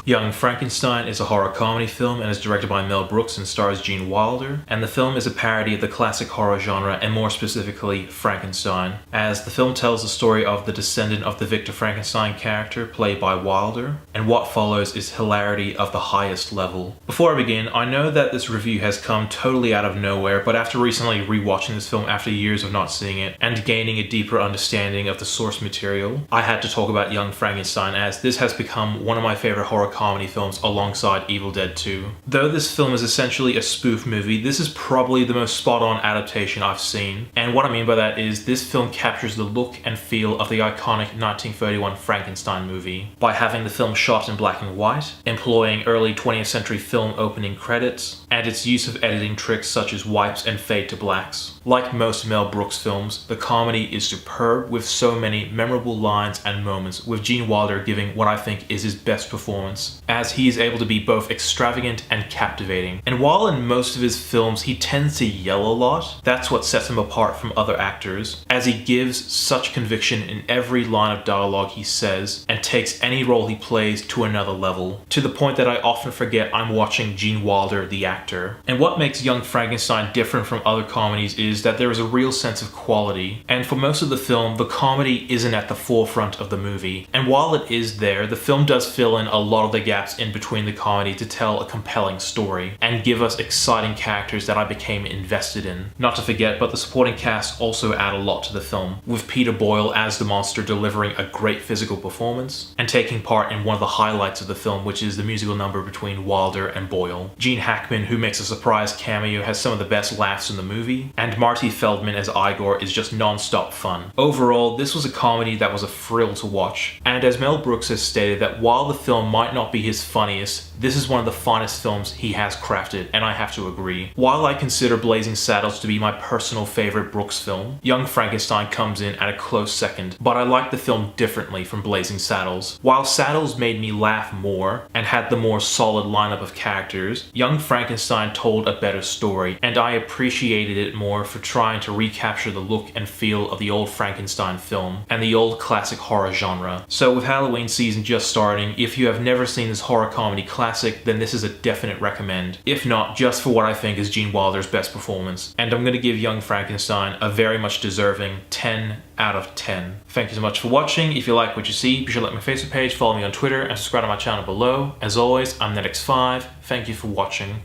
Young Frankenstein is a horror comedy film and is directed by Mel Brooks and stars Gene Wilder, and the film is a parody of the classic horror genre and more specifically Frankenstein, as the film tells the story of the descendant of the Victor Frankenstein character played by Wilder, and what follows is hilarity of the highest level. Before I begin, I know that this review has come totally out of nowhere, but after recently rewatching this film after years of not seeing it and gaining a deeper understanding of the source material, I had to talk about Young Frankenstein, as this has become one of my favorite horror comedy films alongside Evil Dead 2. Though this film is essentially a spoof movie, this is probably the most spot-on adaptation I've seen. And what I mean by that is this film captures the look and feel of the iconic 1931 Frankenstein movie by having the film shot in black and white, employing early 20th century film opening credits, and its use of editing tricks such as wipes and fade to blacks. Like most Mel Brooks films, the comedy is superb with so many memorable lines and moments, with Gene Wilder giving what I think is his best performance, as he is able to be both extravagant and captivating. And while in most of his films he tends to yell a lot, that's what sets him apart from other actors, as he gives such conviction in every line of dialogue he says, and takes any role he plays to another level, to the point that I often forget I'm watching Gene Wilder, the actor. And what makes Young Frankenstein different from other comedies is that there is a real sense of quality, and for most of the film, the comedy isn't at the forefront of the movie. And while it is there, the film does fill in a lot of the gaps in between the comedy to tell a compelling story, and give us exciting characters that I became invested in. Not to forget, but the supporting cast also add a lot to the film, with Peter Boyle as the monster delivering a great physical performance, and taking part in one of the highlights of the film, which is the musical number between Wilder and Boyle. Gene Hackman, who makes a surprise cameo, has some of the best laughs in the movie, and Marty Feldman as Igor is just non-stop fun. Overall, this was a comedy that was a thrill to watch, and as Mel Brooks has stated that while the film might not be his funniest, this is one of the finest films he has crafted, and I have to agree. While I consider Blazing Saddles to be my personal favorite Brooks film, Young Frankenstein comes in at a close second, but I like the film differently from Blazing Saddles. While Saddles made me laugh more and had the more solid lineup of characters, Young Frankenstein told a better story, and I appreciated it more for trying to recapture the look and feel of the old Frankenstein film and the old classic horror genre. So with Halloween season just starting, if you have never seen this horror comedy classic, then this is a definite recommend. If not, just for what I think is Gene Wilder's best performance. And I'm going to give Young Frankenstein a very much deserving 10 out of 10. Thank you so much for watching. If you like what you see, be sure to like my Facebook page, follow me on Twitter, and subscribe to my channel below. As always, I'm NETX5. Thank you for watching.